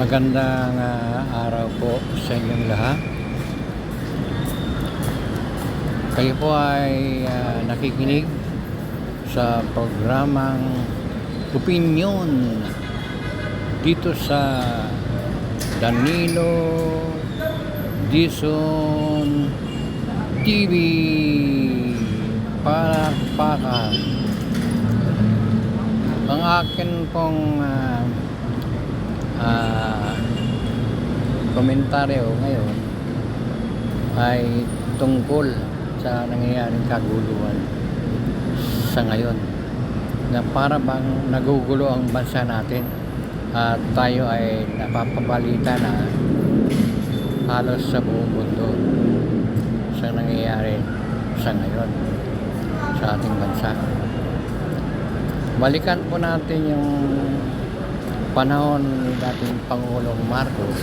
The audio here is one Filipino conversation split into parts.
Magandang araw po sa inyong lahat. Kayo po ay nakikinig sa programang Opinyon dito sa Danilo Dizon TV. Palakpakan. Ang akin pong komentaryo ngayon ay tungkol sa nangyayaring kaguluhan sa ngayon, na para bang nagugulo ang bansa natin at tayo ay napapabalita na halos sa buong mundo sa nangyayari sa ngayon sa ating bansa. Balikan po natin yung panahon ni dating Pangulong Marcos,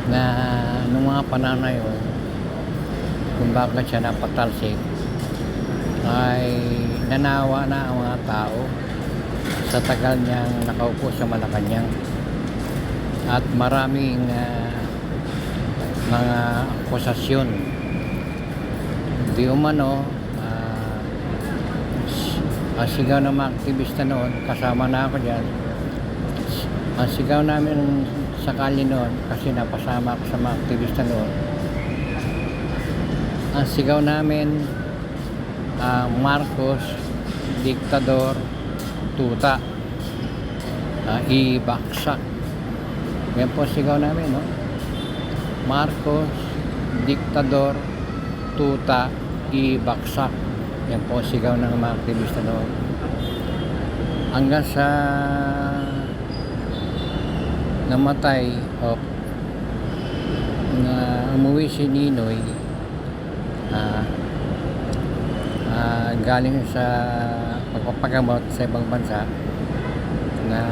na nung mga panahon na yun, kung bakit siya napatalsik, ay nanawa na ang mga tao sa tagal niyang nakaupo sa Malacanang, at maraming mga akusasyon. Di umano sigaw ng mga aktivista noon, kasama na ako dyan. Ang sigaw namin sa kalye noon, kasi napasama ako sa mga aktivista noon, ang sigaw namin, Marcos, diktador, tuta, ibaksak. Yan po sigaw namin, no? Marcos, diktador, tuta, ibaksak. Yan po sigaw ng mga aktivista noon. Hanggang sa namatay na umuwi si Ninoy, galing sa pagpapagamot sa ibang bansa, na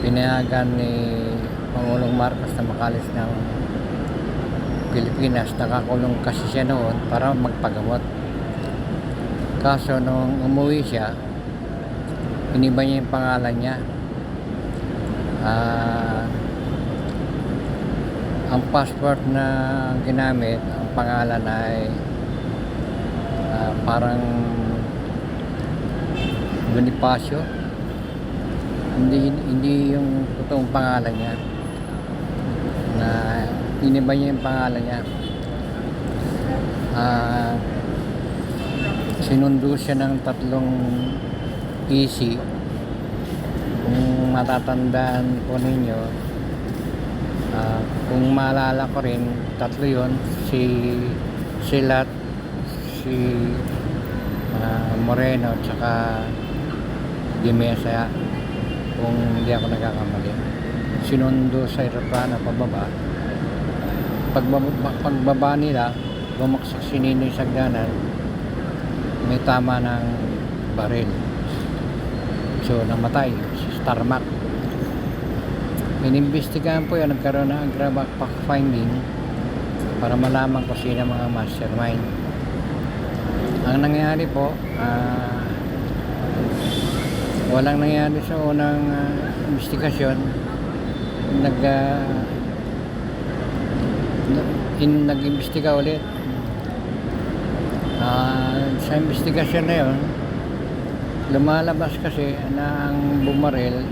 pinayagan ni Pangulong Marcos na makalis ng Pilipinas. Nakakulong kasi siya noon para magpagamot. Kaso nung umuwi siya, iniba niya yung pangalan niya. Ang passport na ginamit, ang pangalan ay parang Bonifacio. Hindi yung totoong pangalan niya, na iniba niya yung pangalan niya. Sinundo siya ng 3 EC. Kung matatandaan po ninyo, kung maalala ko rin, 3 yun, si Silat, si Moreno, tsaka Di Mesa, kung hindi ako nagkakamali. Sinundo sa aeroplano pababa. Pagbaba nila, bumaksak si Ninoy Sagdanan, may tama ng baril. So namatay si Starmac. Inimbestigahan po yan, nagkaroon ng fact finding para malaman kung sino mga mastermind. Ang nangyari po, walang nangyari sa unang investigasyon. Nag-imbestiga ulit. Sa investigasyon na yun, lumalabas kasi na ang bumaril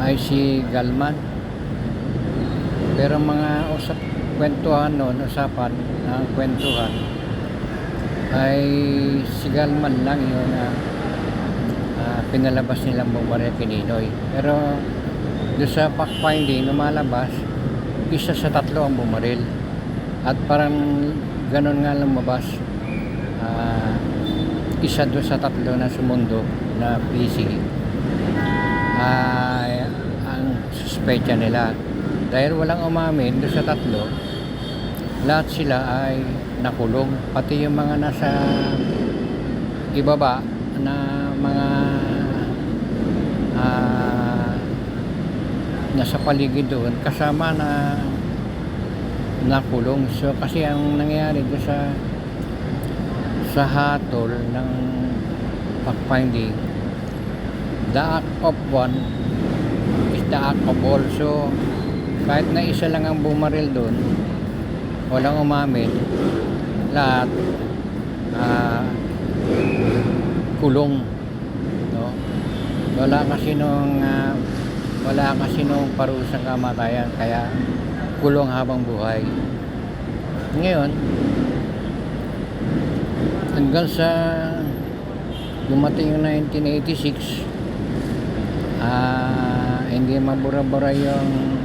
ay si Galman. Pero mga kwentuhan noon, usapan ng kwentuhan, ay si Galman lang yun na pinalabas nilang bumaril kay Ninoy. Pero doon sa fact finding, lumalabas isa sa 3 ang bumaril. At parang ganun nga lumabas, isa doon sa 3 na sumundo na PC ay ang suspecha nila. Dahil walang umamin doon sa 3, lahat sila ay nakulong, pati yung mga nasa ibaba na mga nasa paligid doon, kasama na nakulong. So kasi ang nangyayari doon sa hatol ng fact finding, the act of one is the act of all. So kahit na isa lang ang bumaril doon, walang umamin, lahat kulong, no? Wala kasi nung parusang kamatayan, kaya kulong habang buhay. Ngayon, hanggang sa dumating yung 1986, hindi mabura-bura yung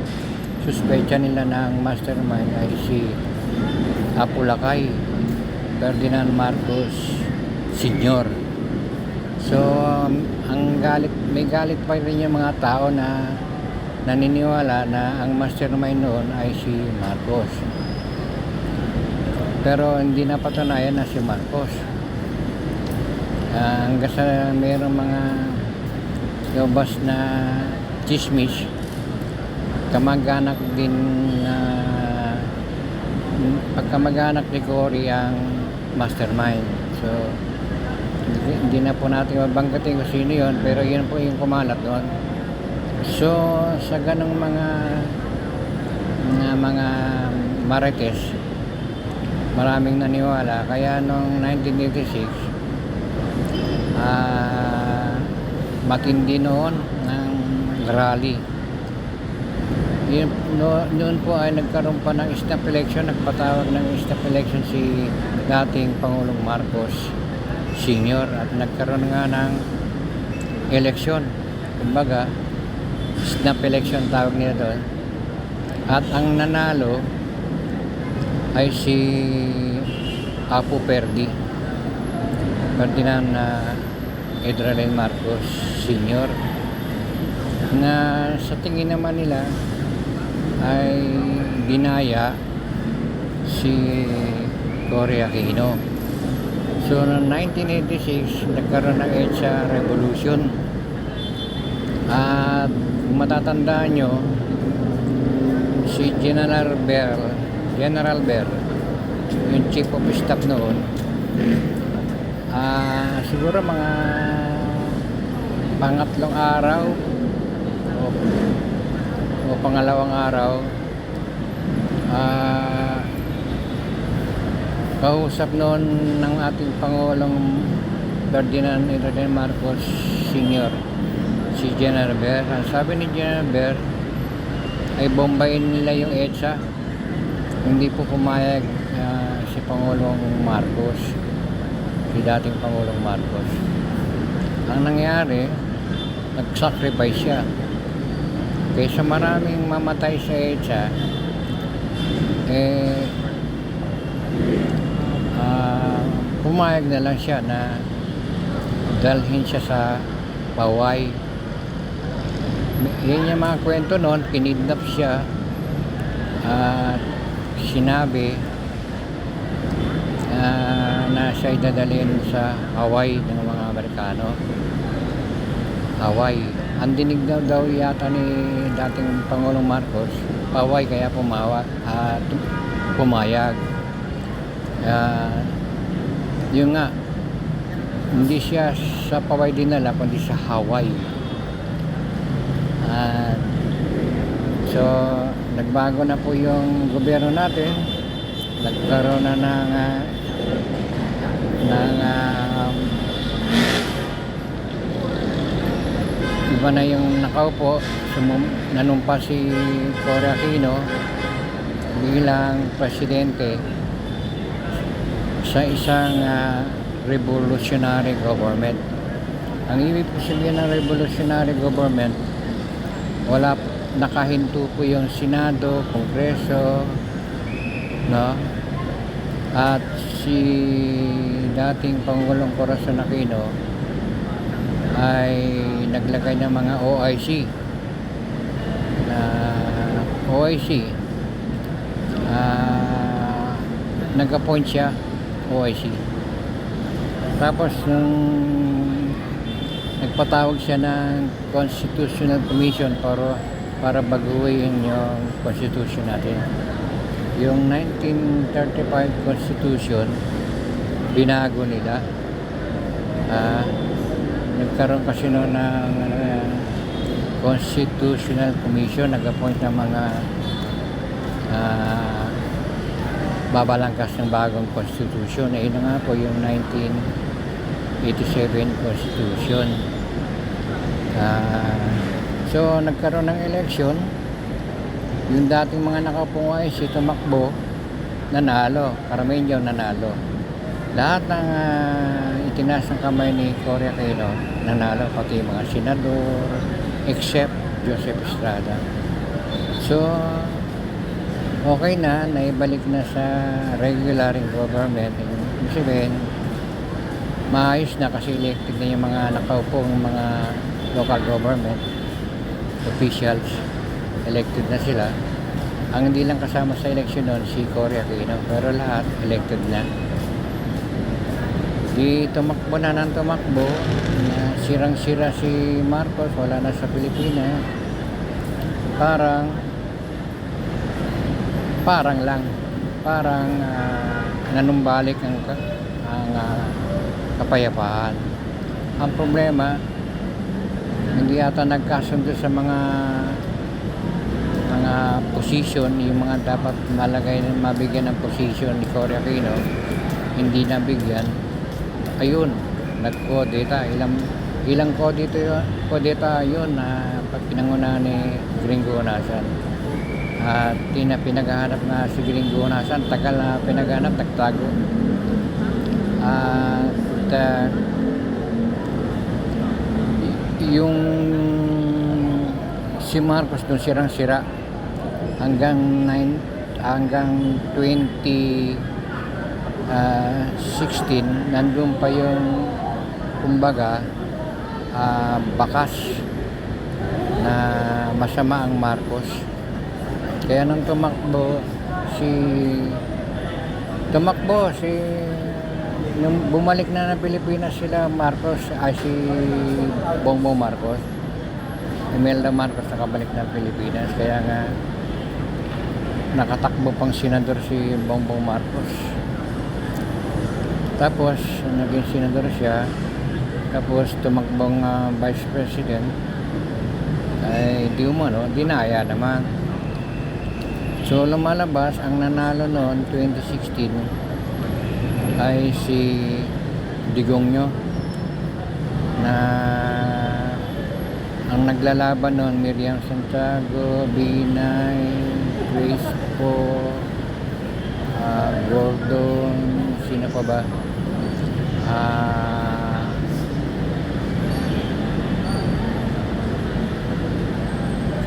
suspecha nila na ang mastermind ay si Apulacay Ferdinand Marcos Sr. So may galit pa rin yung mga tao na naniniwala na ang mastermind noon ay si Marcos, pero hindi napatunayan na si Marcos. Hanggang sa mayroong mga gabas na chismis, kamag-anak din pagkamag-anak ni Cory ang mastermind. So hindi na po natin mabanggatin kung sino yun, pero yun po yung kumalat doon. So sa ganong mga marites, maraming naniwala, kaya noong 1986 matindi noon ng rally. Noon po ay nagkaroon pa ng snap election, nagpatawag ng snap election si dating Pangulong Marcos Sr. at nagkaroon nga ng election, kumbaga snap election tawag nila doon, at ang nanalo ay si Apo Ferdinand Edralin Marcos Sr. na sa tingin naman nila ay ginaya si Cory Aquino. So noong 1986 nagkaroon ng EDSA Revolution, at kung matatandaan nyo, si General Ber, yung chief of staff noon, siguro mga pangatlong araw o pangalawang araw, kausap noon ng ating Pangulong Ferdinand Edralin Marcos Sr. si General Ber. Ang sabi ni General Ber ay bombayin nila yung EDSA, hindi po pumayag si Pangulong Marcos, si dating Pangulong Marcos. Ang nangyari, nag-sacrifice siya. Kaysa maraming mamatay sa EDSA, pumayag na lang siya na dalhin siya sa Paway. Yan yung mga kwento noon, kinidnap siya at sinabi na siya idadalhin sa Hawaii ng mga Amerikano. Hawaii. Ang dinig daw yata ni dating Pangulong Marcos, Hawaii, kaya pumayag. Yun nga, hindi siya sa Hawaii dinala, kundi sa Hawaii. So nagbago na po yung gobyerno natin, nagkaroon na ng iba na yung nakaupo. Nanumpa si Cory Aquino bilang presidente sa isang revolutionary government. Ang ibig po sabihin ng revolutionary government, nakahinto po yung Senado, Kongreso, no? At si dating Pangulong Corazon Aquino ay naglagay ng mga OIC nag-appoint siya OIC. Tapos nung nagpatawag siya ng Constitutional Commission para baguhin yung constitution natin. Yung 1935 Constitution, binago nila. Nagkaroon kasi noon ng Constitutional Commission nag-appoint ng mga babalangkas ng bagong constitution. Ito nga po yung 1987 Constitution. So nagkaroon ng election, yung dating mga nakapong si tumakbo, nanalo, Carmenio nanalo. Lahat ng itinaas ng kamay ni Cory Aquino nanalo, pati mga senador except Joseph Estrada. So okay na, naibalik na sa regular government. Ibig sabihin, maayos na kasi elected na yung mga nakaupong mga local government officials, elected na sila. Ang hindi lang kasama sa election noon si Cory Aquino, pero lahat elected na. Di tumakbo na ng tumakbo, sirang-sira si Marcos, wala na sa Pilipinas. Parang nanumbalik ang kapayapaan. Ang problema, hindi yata nagkasundo sa mga position, yung mga dapat mabigyan ng position ni Cory Aquino, hindi nabigyan. Ayun, nagkodeta, ilang kodeta yun na pinangunahan ni Gringo Onasan. At pinaghahanap na si Gringo Onasan, tagal na pinaghahanap, nagtago. At yung si Marcos doon sirang-sira hanggang 2016 nandun pa yung kumbaga bakas na masama ang Marcos. Kaya nung tumakbo nung bumalik na ng Pilipinas sila Marcos, si Bongbong Marcos, Imelda Marcos nakabalik ng Pilipinas, kaya nga nakatakbo pang senador si Bongbong Marcos. Tapos naging senador siya, tapos tumakbong vice president, ay dinaya naman. So lumalabas ang nanalo noon 2016 ay si Digongyo, na ang naglalaban noon Miriam Santiago, Binay, Crispo, Gordon, sino pa ba?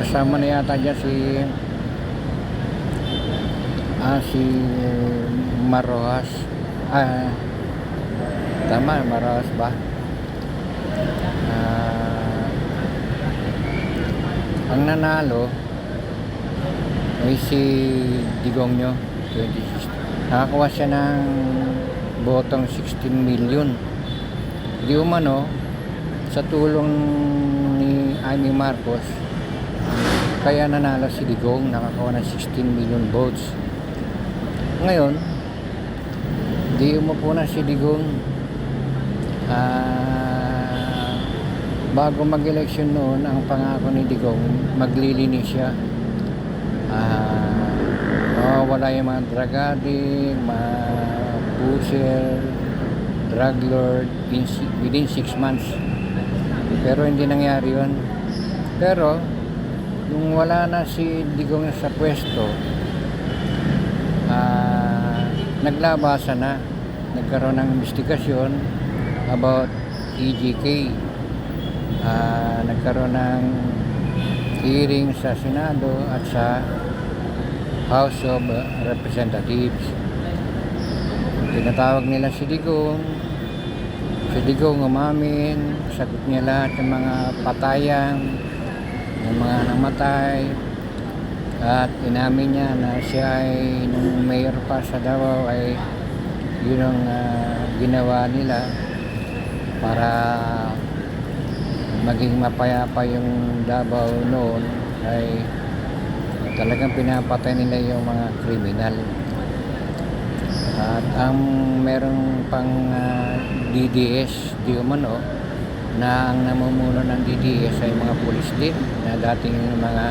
Kasama na yata dyan si Marojas. Tama, Marojas ba? Ang nanalo ay si Digongyo 2016. Nakakuha siya ng botong 16 million. Di umano sa tulong ni Amy Marcos, kaya nanalo si Digong, nakakuha ng 16 million votes. Ngayon, di umupo na si Digong. Bago mag-election noon, ang pangako ni Digong, maglilinis siya. Wala yung mga drug addict, mga pusher, drug lord within 6 months. Pero hindi nangyari yun. Pero nung wala na si Digong sa pwesto, naglabasan na, nagkaroon ng investigasyon about EJK. Nagkaroon ng hearing sa Senado at sa House of Representatives. Tinatawag nila si Digong. Si Digong umamin, sagot niya lahat ng mga patayan, ng mga namatay, at inamin niya na siya ay nung mayor pa sa Davao ay yun ang ginawa nila para maging mapayapa yung Davao noon, ay talagang pinapatay nila yung mga kriminal. At ang merong pang DDS di umano na ang namumuno ng DDS ay mga pulis din na dating mga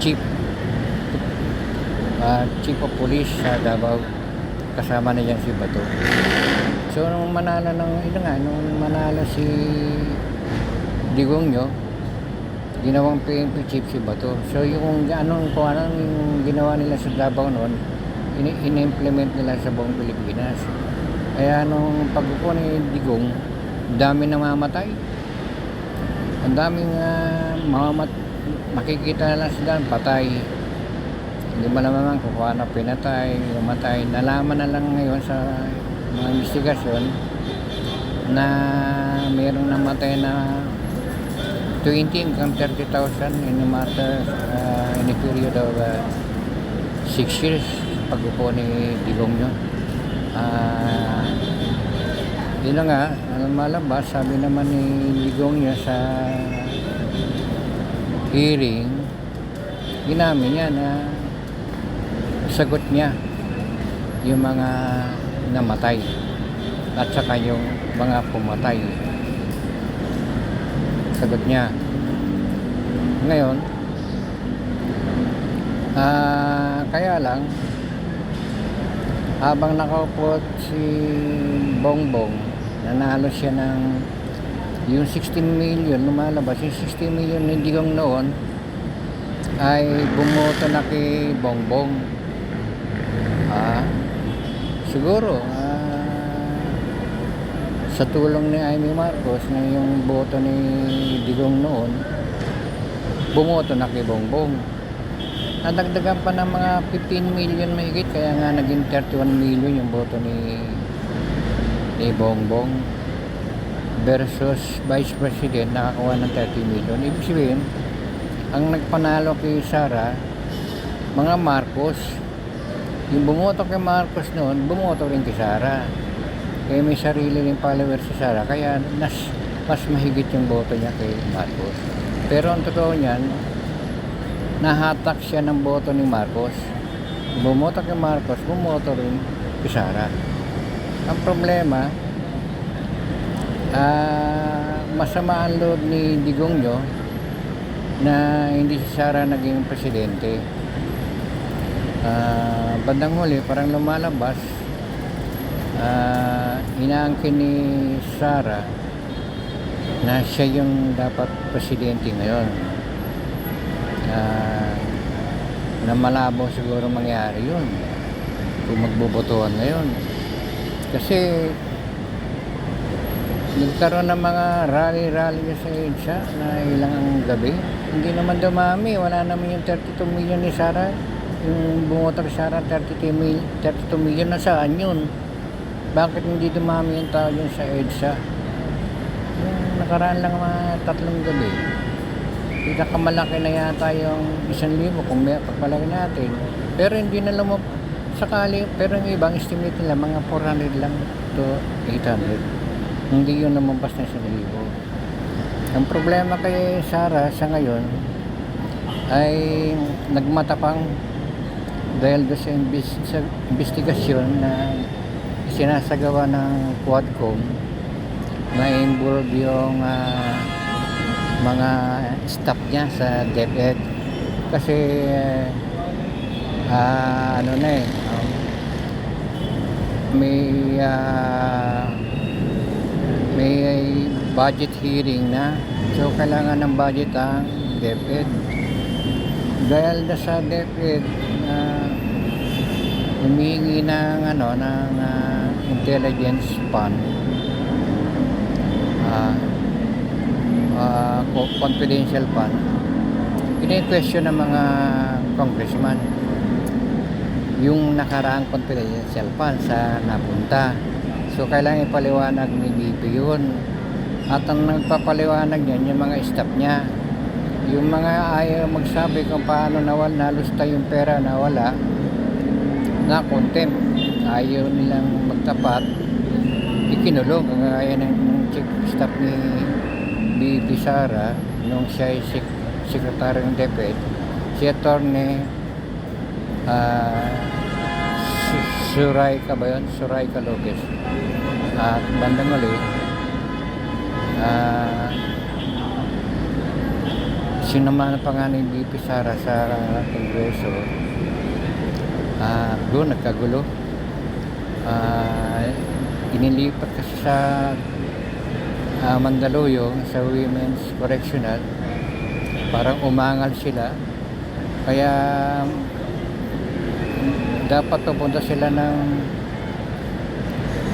chief chief of police sa Davao, kasama na dyan si Bato. So nung manalo nung manalo si Digongyo, ginawang PNP chief si Bato. So yung kung anong yung ginawa nila sa Davao noon, in-implement nila sa buong Pilipinas. Kaya nung pagkukuha ni Digong, dami namamatay. Ang daming makikita na lang sila, patay. Hindi malaman kung paano pinatay, umatay. Nalaman na lang ngayon sa mga investigasyon na mayroong namatay na 20 hanggang 30,000 in a matter in a period of 6 years pag-upo ni Digongyo. Yun na nga, malabas, sabi naman ni Digongyo sa hearing, ginamit niya na sagot niya yung mga namatay at saka yung mga pumatay. Sagot niya. Ngayon, kaya lang, habang nakaupo si Bongbong, nanalo siya ng yung 16 million, lumalabas yung 16 million na Digong noon ay bumoto na kay Bongbong. Siguro sa tulong ni Amy Marcos na yung boto ni Digong noon, bumoto na kay Bongbong. Nadagdagan pa ng mga 15 million mahigit, kaya nga naging 31 million yung boto ni Bongbong versus Vice President nakakuha ng 30 million. Ibig sabihin, ang nagpanalo kay Sara, mga Marcos. Yung bumoto kay Marcos noon, bumoto rin kay Sara. Kaya may sarili rin followers si Sara, kaya mas mahigit yung boto niya kay Marcos. Pero ang totoo niyan, nahatak siya ng boto ni Marcos. Bumoto kay Marcos, bumoto rin kay Sara. Ang problema, masama ang loob ni Digongyo na hindi si Sara naging presidente. Bandang huli, parang lumalabas, inaangkin ni Sara na siya yung dapat presidente ngayon. Na malabo siguro mangyari yun kung magbobotohan ngayon, kasi nagkaroon ng mga rally sa EDSA na ilang ang gabi, hindi naman dumami, wala naman yung 32 million ni Sara. Yung bumoto kay Sara 32 million, na saan yun? Bakit hindi dumami yung tao yun sa EDSA? Yung nakaraan lang mga 3 gabi, pinakamalaki na yata yung 1,000 kung may pagpalaki natin. Pero hindi na sakali, pero yung ibang estimate nila mga 400 lang to 800. Hindi yun lumabas na 1,000. Ang problema kay Sara sa ngayon ay nagmatapang dahil doon sa investigasyon na sinasagawa ng Quadcom na involve yung mga staff niya sa DepEd. Kasi may budget hearing na, so kailangan ng budget ang DepEd. Dahil na sa DepEd humihingi ng intelligence fund, confidential fund, ini-question ng mga congressman yung nakaraang confidential fund sa napunta. So kailangan ipaliwanag ni BP yun, at ang nagpapaliwanag niyan yung mga staff niya. Yung mga ayaw magsabi kung paano nalusta yung pera na wala, na contempt, ayaw nilang magtapat, ikinulong. Kagaya ng chief staff ni BP Sara nung siya ay secretary ng DepEd, si Attorney Surayca ba yun? Surayca Lopez. At bandang uli, sinamahan pa nga ni BP Sara sa Kongreso. Doon nagkagulo. Inilipat kasi sa Mandaluyong sa Women's Correctional. Parang umangal sila. Kaya dapat pupunta sila ng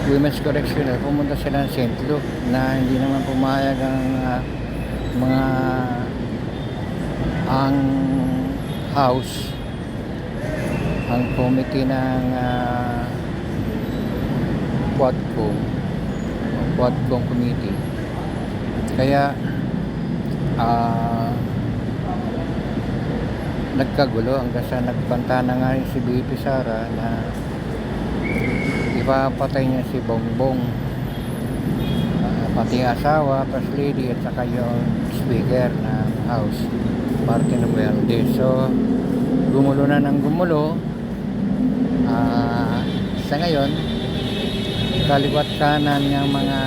Women's Correctional, pumunta sila ng St. Luke, na hindi naman pumayag ang mga ang House, ang committee ng Quadcom committee. Kaya nagkagulo hanggang sa nagbanta na nga si BP Sara na ipapatay niya si Bongbong, pati asawa, first lady, at saka yung speaker ng House, Martin Romualdez. So gumulo na ng gumulo. Sa ngayon, kaliwat kanan ng mga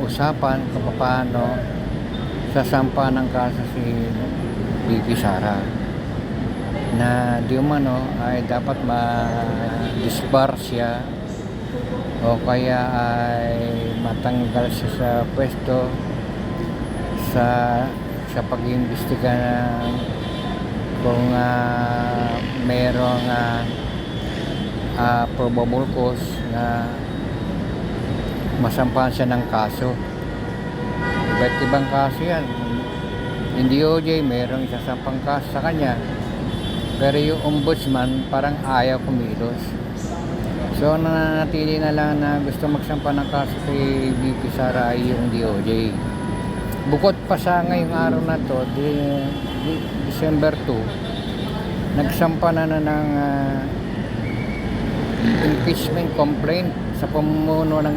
usapan kung paano sasampa ng kaso si BP Sara, na di umano ay dapat ma-disbar siya o kaya ay matanggal siya sa pwesto sa pag-iimbestiga ng kung merong probable cause na masampahan siya ng kaso. Iba't ibang kaso yan. Yung DOJ merong isasampang kaso sa kanya, pero yung ombudsman parang ayaw kumilos. So nananatili na lang na gusto magsampa ng kaso kay BP Sara ay yung DOJ. Bukod pa sa ngayong araw na to, December 2, nagsampa na ng impeachment complaint sa pamumuno ng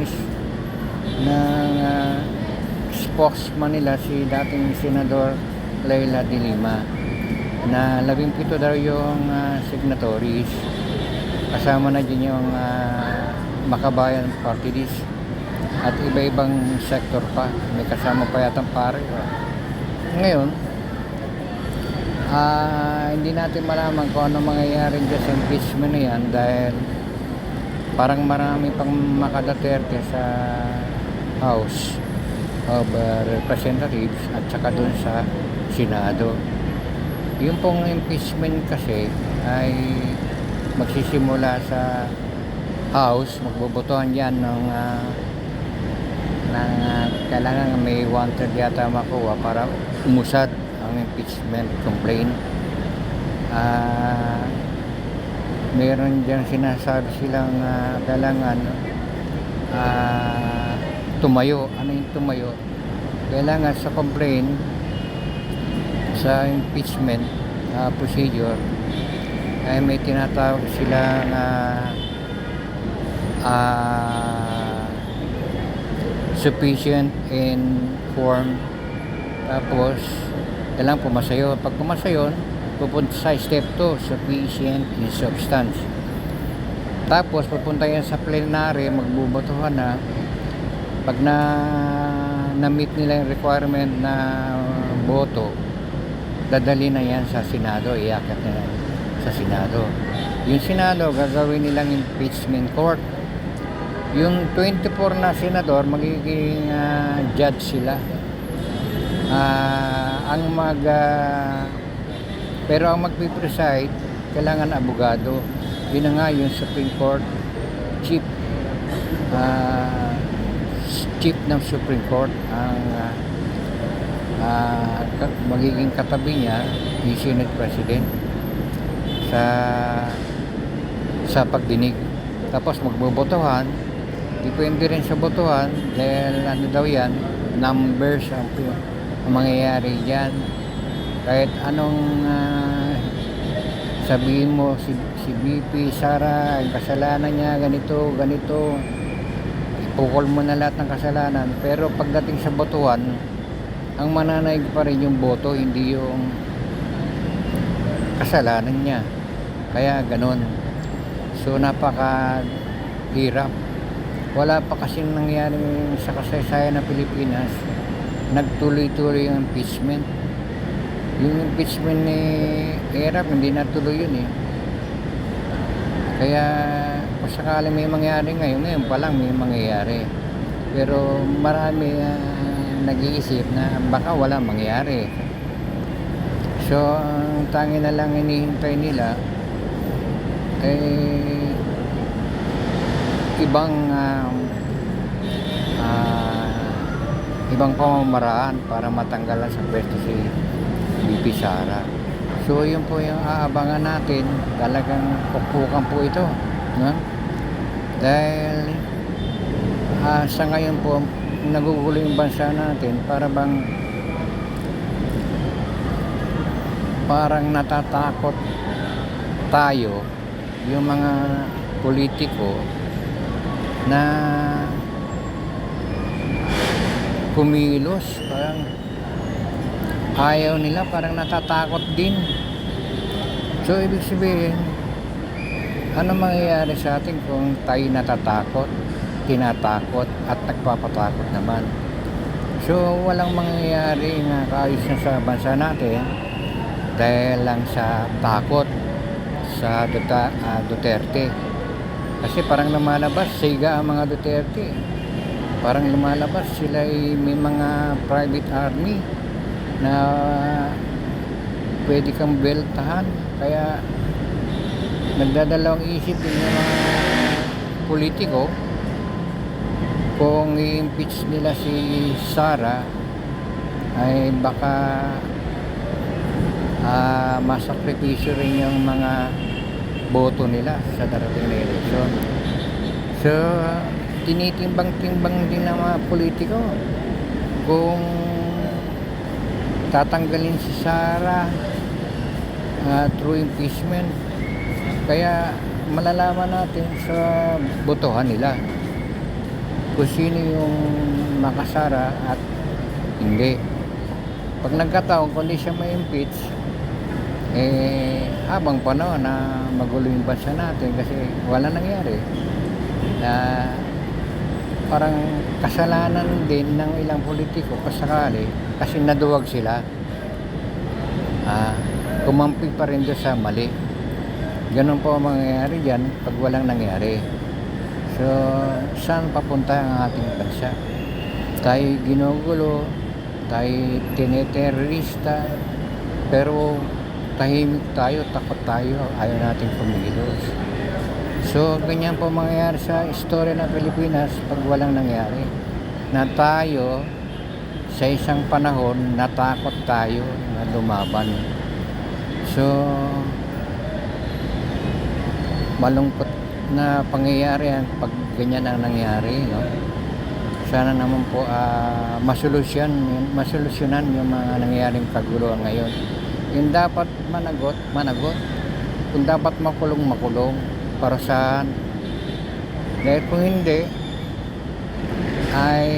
spokesman nila, si dating Senador Leila de Lima, na 17 daw yung signatories. Kasama na din yung Makabayan Party List at iba-ibang sektor pa. May kasama pa yatang pare. Ngayon, hindi natin malaman kung ano mangyayari dyan sa impeachment na yan, dahil parang marami pang makaduterte sa House of Representatives at saka dun sa Senado. Yung pong impeachment kasi ay magsisimula sa House, magbobotohan yan ng kailangan may 1/3 yata makuha para umusad ang impeachment complaint. Meron dyan sinasabi silang kailangan tumayo. Ano yung tumayo? Kailangan sa complaint, sa impeachment procedure, ay may tinatawag silang sufficient informed. Tapos kailangan pumasayo. Pag pumasayon, pupunta sa step 2, sufficient in substance. Tapos pupunta yan sa plenary, magbubotohan na. Pag na-meet nila yung requirement na boto, dadali na yan sa Senado, iakyat na yan sa Senado. Yung Senado, gagawin nilang impeachment court. Yung 24 na senador, magiging judge sila. Pero ang magpipreside, kailangan abogado. Yun na nga yung Supreme Court chief ng Supreme Court ang magiging katabi niya yung Senate President sa pagdinig. Tapos magbobotohan, depende rin sa botohan, dahil ano daw yan, numbers ang mangyayari dyan. Kahit anong sabihin mo, si BP Sara, ang kasalanan niya ganito, ipukol mo na lahat ng kasalanan, pero pagdating sa botohan, ang mananaig pa rin yung boto, hindi yung kasalanan niya. Kaya ganun. So napaka-hirap. Wala pa kasing nangyari sa kasaysayan ng Pilipinas. Nagtuloy-tuloy yung impeachment. Yung impeachment ni Erap, hindi natuloy yun eh. Kaya kung sakali may mangyari ngayon pa lang may mangyayari. Pero marami nag-iisip na baka wala mangyari. So ang tangi na lang hinihintay nila ibang pamamaraan para matanggalan sa pwesto si BP Sara. So yun po yung aabangan natin. Talagang pukpukan po ito, no? Dahil sa ngayon po nagugulo yung bansa natin, parang natatakot tayo, yung mga politiko na kumilos, parang ayaw nila, parang natatakot din. So ibig sabihin, ano mangyayari sa atin kung tayo natatakot, tinatakot at nagpapatakot naman? So walang mangyayari na kaayos na sa bansa natin dahil lang sa takot sa Duterte. Kasi parang lumalabas siga ang mga Duterte. Parang lumalabas sila ay may mga private army na pwede kang beltahan. Kaya nagdadalawang isip yung mga politiko kung i-impeach nila si Sara ay baka masakripisyo rin yung mga boto nila sa darating na eleksyon. So tinitimbang-timbang din ng mga politiko kung tatanggalin si Sara through impeachment. Kaya malalaman natin sa botohan nila kung sino yung makasara at hindi. Pag nagkataon kung di siya ma-impeach, habang panahon na magulo yung bansa natin kasi wala nangyari. Parang kasalanan din ng ilang politiko kasakali kasi naduwag sila, kumampi pa rin doon sa mali. Ganun po ang mangyayari dyan pag walang nangyari. So saan papunta ang ating bansa? Tayo ginugulo, tayo tineterorista, pero tahimik tayo, takot tayo, ayaw natin kumilos. So ganyan po mangyayari sa istorya ng Pilipinas pag walang nangyari, na tayo sa isang panahon natakot tayo na lumaban. So malungkot na pangyayari yan pag ganyan ang nangyari, no? Sana naman po masolusyonan yung mga nangyaring kaguluhan ngayon. Yung dapat managot, kung dapat makulong, para saan? Dahil kung hindi ay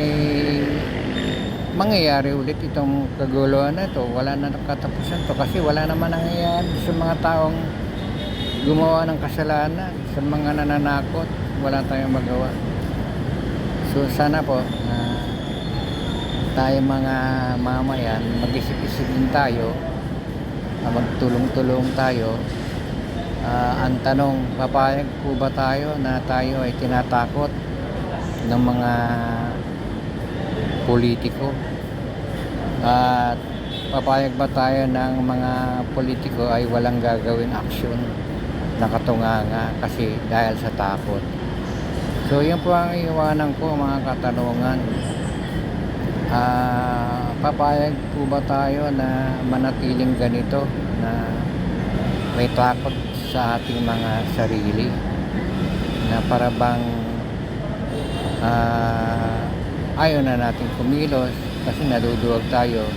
mangyayari ulit itong kaguluhan na ito. Wala na katapusan to kasi wala naman nangyayari sa mga taong gumawa ng kasalanan, sa mga nananakot. Wala tayong magawa. So sana po tayo mga mamayan mag-isip-isip din tayo, magtulong-tulong tayo. Ang tanong, papayag po ba tayo na tayo ay tinatakot ng mga politiko? At papayag ba tayo ng mga politiko ay walang gagawin aksyon na katunganga kasi dahil sa takot? So yan po ang iwanan ko, mga katanungan. Papayag po ba tayo na manatiling ganito, na may takot sa ating mga sarili, na para bang ayaw na natin kumilos kasi naduduwag tayo?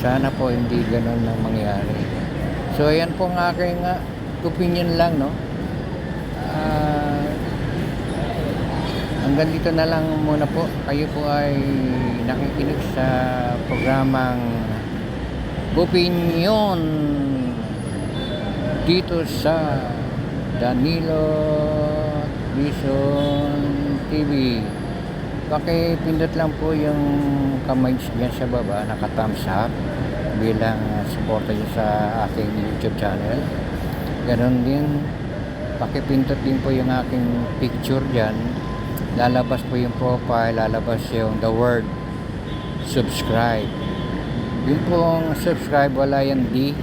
Sana po hindi ganun ang mangyari. So yan po ang aking opinion lang, no? Hanggang dito na lang muna po. Kayo po ay nakikinig sa programang Opinion dito sa Danilo Vision TV. Pakipindot lang po yung kamay dyan sa baba, naka-thumbs up bilang suporta nyo sa aking YouTube channel. Ganon din, pakipindot din po yung aking picture dyan. Lalabas po yung profile, lalabas yung the word subscribe. Yung pong subscribe, wala yung D,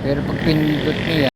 pero pag pinindot niya